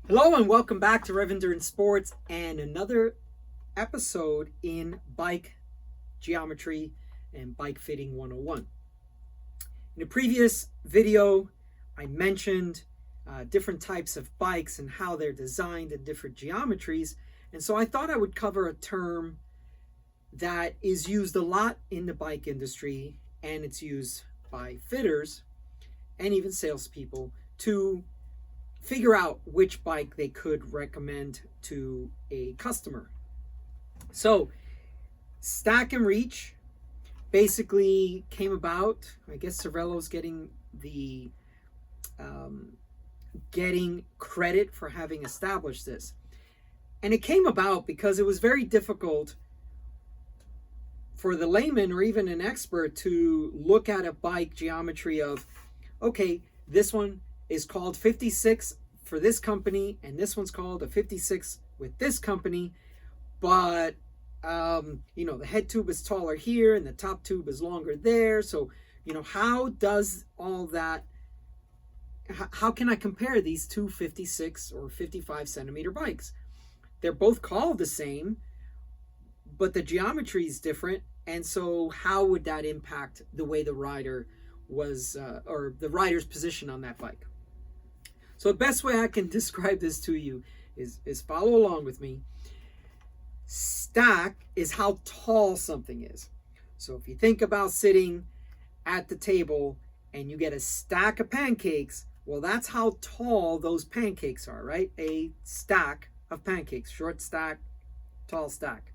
Hello and welcome back to Rev Endurance Sports and another episode in bike geometry and bike fitting 101. In a previous video, I mentioned different types of bikes and how they're designed in different geometries. And so I thought I would cover a term that is used a lot in the bike industry, and it's used by fitters and even salespeople to figure out which bike they could recommend to a customer. So stack and reach basically came about, I guess Cervelo's getting credit for having established this. And it came about because it was very difficult for the layman or even an expert to look at a bike geometry of, okay, this one is called 56 for this company, and this one's called a 56 with this company, but the head tube is taller here and the top tube is longer there. So, how does all that, how can I compare these two 56 or 55 centimeter bikes? They're both called the same, but the geometry is different. And so how would that impact the way the rider was, or the rider's position on that bike? So the best way I can describe this to you is follow along with me. Stack is how tall something is. So if you think about sitting at the table and you get a stack of pancakes, well, that's how tall those pancakes are, right? A stack of pancakes, short stack, tall stack.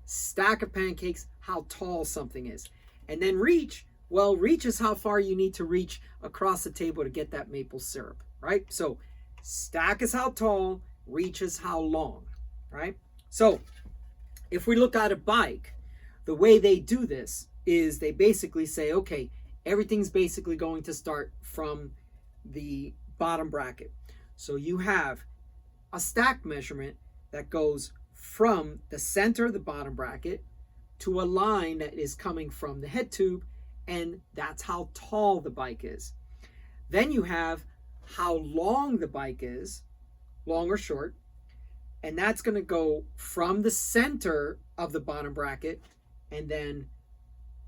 Stack of pancakes, how tall something is. And then reach, well, reach is how far you need to reach across the table to get that maple syrup, right? So stack is how tall, reach is how long, right? So if we look at a bike, the way they do this is they basically say, okay, everything's basically going to start from the bottom bracket. So you have a stack measurement that goes from the center of the bottom bracket to a line that is coming from the head tube, and that's how tall the bike is. Then you have how long the bike is, long or short, and that's going to go from the center of the bottom bracket and then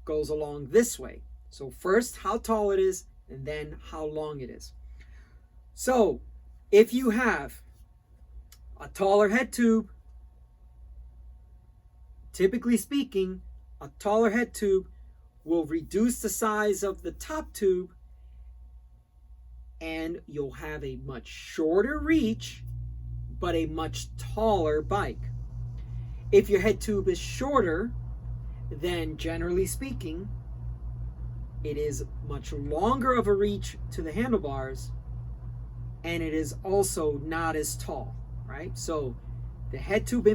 goes along this way. So first how tall it is and then how long it is. So if you have a taller head tube, typically speaking, a taller head tube will reduce the size of the top tube, and you'll have a much shorter reach, but a much taller bike. If your head tube is shorter, then generally speaking, it is much longer of a reach to the handlebars, and it is also not as tall, right? So the head tube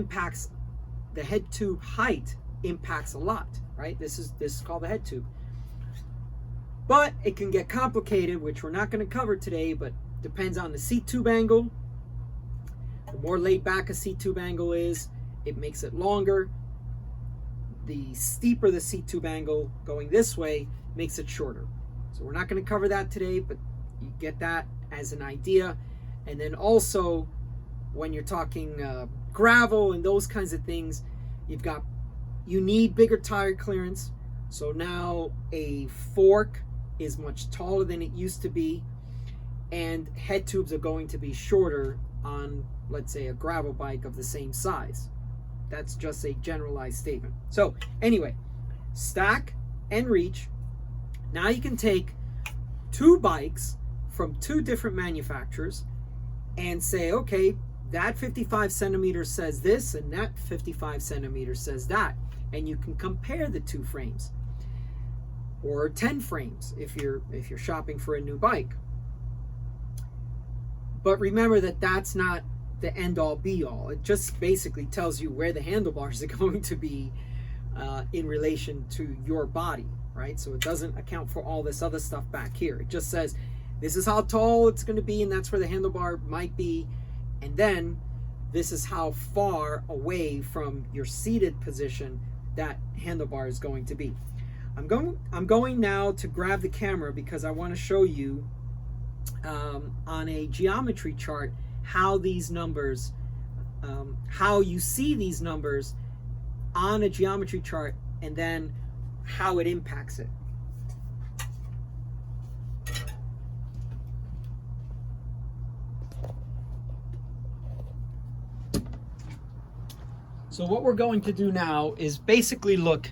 height impacts a lot, right? This is called the head tube. But it can get complicated, which we're not going to cover today, but depends on the seat tube angle. The more laid back a seat tube angle is, it makes it longer. The steeper the seat tube angle going this way makes it shorter. So we're not going to cover that today, but you get that as an idea. And then also, when you're talking gravel and those kinds of things, you need bigger tire clearance. So now a fork is much taller than it used to be, and head tubes are going to be shorter on, let's say, a gravel bike of the same size. That's just a generalized statement. So anyway, stack and reach. Now you can take two bikes from two different manufacturers and say, okay, that 55 centimeters says this and that 55 centimeters says that. And you can compare the two frames, or 10 frames if you're shopping for a new bike. But remember that that's not the end all be all. It just basically tells you where the handlebars are going to be in relation to your body, right? So it doesn't account for all this other stuff back here. It just says this is how tall it's going to be, and that's where the handlebar might be, and then this is how far away from your seated position that handlebar is going to be. I'm going now to grab the camera because I want to show you on a geometry chart how these numbers, how you see these numbers on a geometry chart, and then how it impacts it. So what we're going to do now is basically look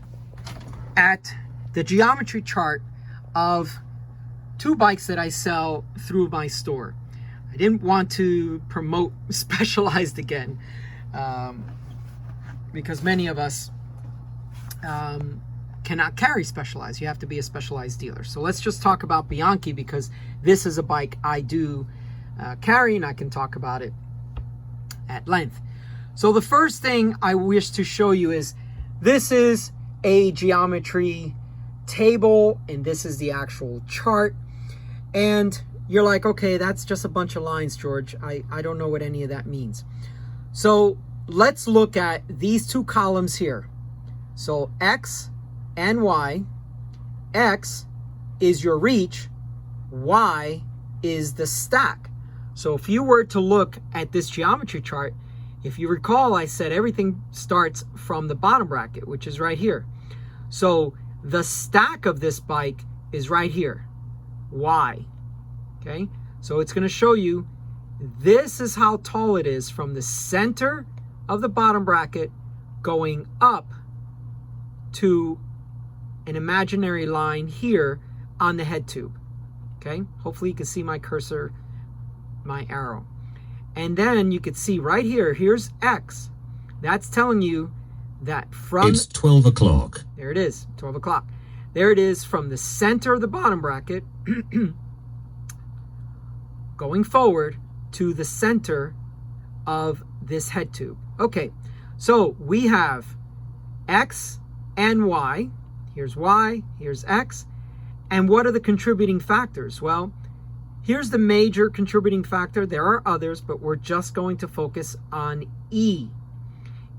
at the geometry chart of 2 bikes that I sell through my store. I didn't want to promote Specialized again, because many of us cannot carry Specialized. You have to be a Specialized dealer. So let's just talk about Bianchi, because this is a bike I do carry, and I can talk about it at length. So the first thing I wish to show you is, this is a geometry table, and this is the actual chart. And you're like, okay, that's just a bunch of lines, George. I don't know what any of that means. So let's look at these 2 columns here. So X and Y. X is your reach, Y is the stack. So if you were to look at this geometry chart, if you recall, I said everything starts from the bottom bracket, which is right here. So the stack of this bike is right here, Y. Okay, so it's going to show you this is how tall it is from the center of the bottom bracket going up to an imaginary line here on the head tube. Okay, hopefully you can see my cursor, my arrow. And then you could see right here, here's X. That's telling you that from... It's 12 o'clock. There it is, 12 o'clock. There it is from the center of the bottom bracket going forward to the center of this head tube. Okay, so we have X and Y. Here's Y, here's X. And what are the contributing factors? Well, here's the major contributing factor. There are others, but we're just going to focus on E.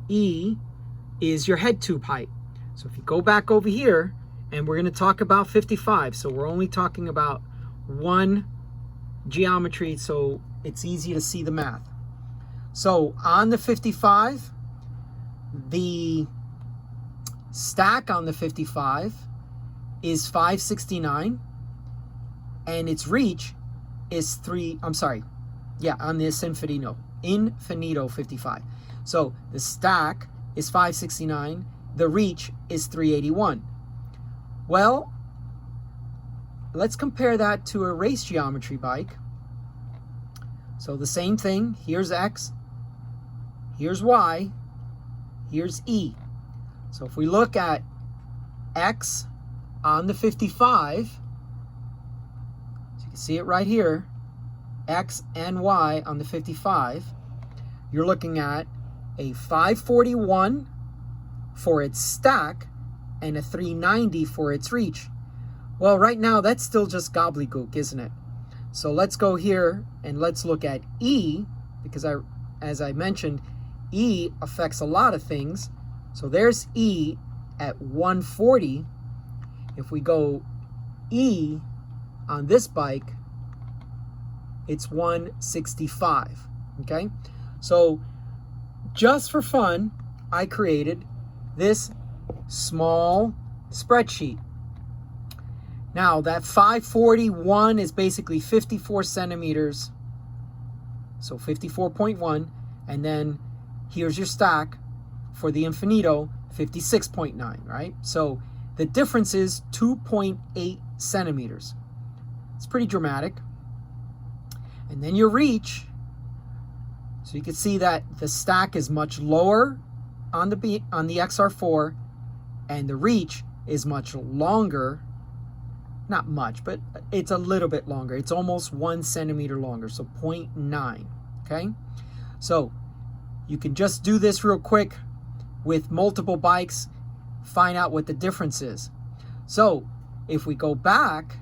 E is your head tube height. So if you go back over here, and we're going to talk about 55. So we're only talking about one geometry, so it's easy to see the math. So on the 55, the stack on the 55 is 569, and its reach is on this Infinito 55. So the stack is 569, the reach is 381. Well, let's compare that to a race geometry bike. So the same thing, here's X, here's Y, here's E. So if we look at X on the 55, so you can see it right here, X and Y on the 55, you're looking at a 541 for its stack and a 390 for its reach. Well, right now that's still just gobbledygook, isn't it? So let's go here and let's look at E, because as I mentioned, E affects a lot of things. So there's E at 140. If we go E on this bike, it's 165. Okay, so just for fun, I created this small spreadsheet. Now that 541 is basically 54 centimeters, so 54.1, and then here's your stack for the Infinito, 56.9, right? So the difference is 2.8 centimeters. It's pretty dramatic. And then your reach, so you can see that the stack is much lower on the XR4, and the reach is much longer. Not much, but it's a little bit longer. It's almost 1 centimeter longer, so 0.9, okay? So you can just do this real quick with multiple bikes, find out what the difference is. So if we go back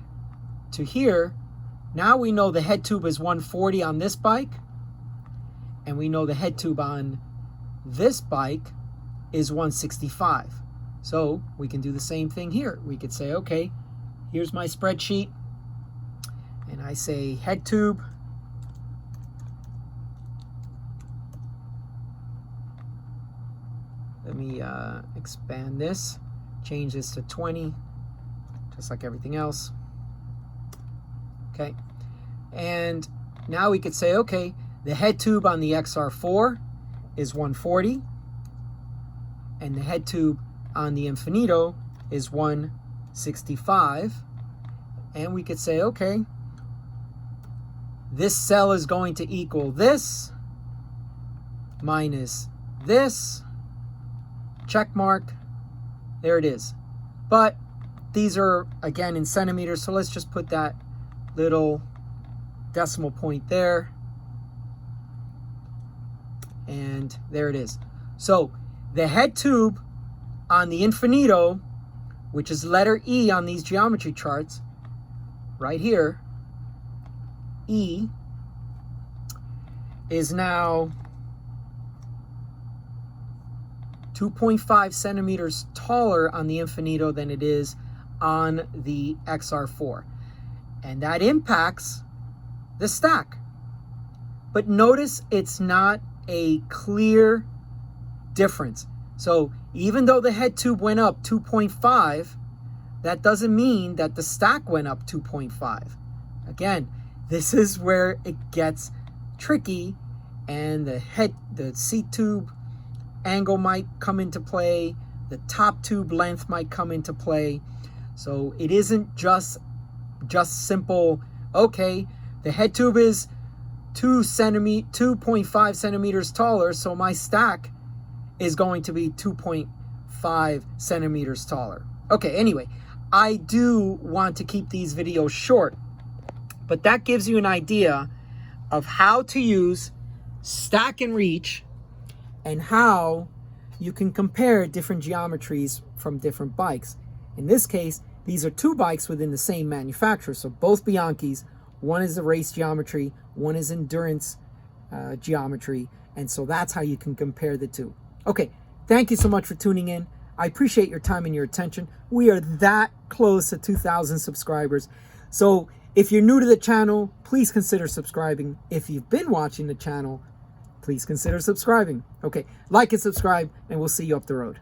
to here, now we know the head tube is 140 on this bike, and we know the head tube on this bike is 165. So we can do the same thing here. We could say, okay, here's my spreadsheet, and I say head tube me expand this, change this to 20, just like everything else. Okay, and now we could say, okay, the head tube on the XR4 is 140, and the head tube on the Infinito is 165, and we could say, okay, this cell is going to equal this minus this, check mark, there it is. But these are, again, in centimeters, so let's just put that little decimal point there, and there it is. So the head tube on the Infinito, which is letter E on these geometry charts, right here, E, is now 2.5 centimeters taller on the Infinito than it is on the XR4. And that impacts the stack. But notice it's not a clear difference. So even though the head tube went up 2.5, that doesn't mean that the stack went up 2.5. Again, this is where it gets tricky, and the seat tube angle might come into play, the top tube length might come into play. So it isn't just simple, okay, the head tube is 2.5 centimeters taller, so my stack is going to be 2.5 centimeters taller. Okay, anyway, I do want to keep these videos short, but that gives you an idea of how to use stack and reach and how you can compare different geometries from different bikes. In this case, these are two bikes within the same manufacturer, so both Bianchis. One is the race geometry, one is endurance geometry, and so that's how you can compare the two. Okay, thank you so much for tuning in. I appreciate your time and your attention. We are that close to 2,000 subscribers. So if you're new to the channel, please consider subscribing. If you've been watching the channel, please consider subscribing. Okay, like and subscribe, and we'll see you up the road.